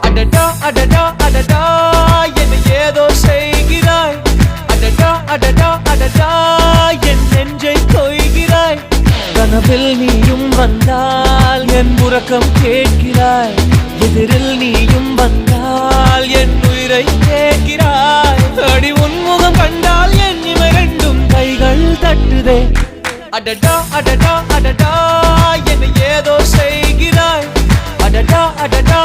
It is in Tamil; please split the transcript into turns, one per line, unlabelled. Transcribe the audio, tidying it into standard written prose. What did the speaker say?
அடடா அடடா அடடா என்ன ஏதோ செய்கிறாய். அடடா அடடா அடடா என் நெஞ்சை கொய்கிறாய். கனவில் நீயும் வந்தால் என் உறக்கம் கேட்கிறாய். எதிரில் நீயும் வந்தால் என் உயிரை கேட்கிறாய். அடி உன்முகம் கண்டால் என் இமை ரெண்டும் கைகள் தட்டுதே. அடடா அடடா அடடா என்ன ஏதோ செய்கிறாய். அடடா அடடா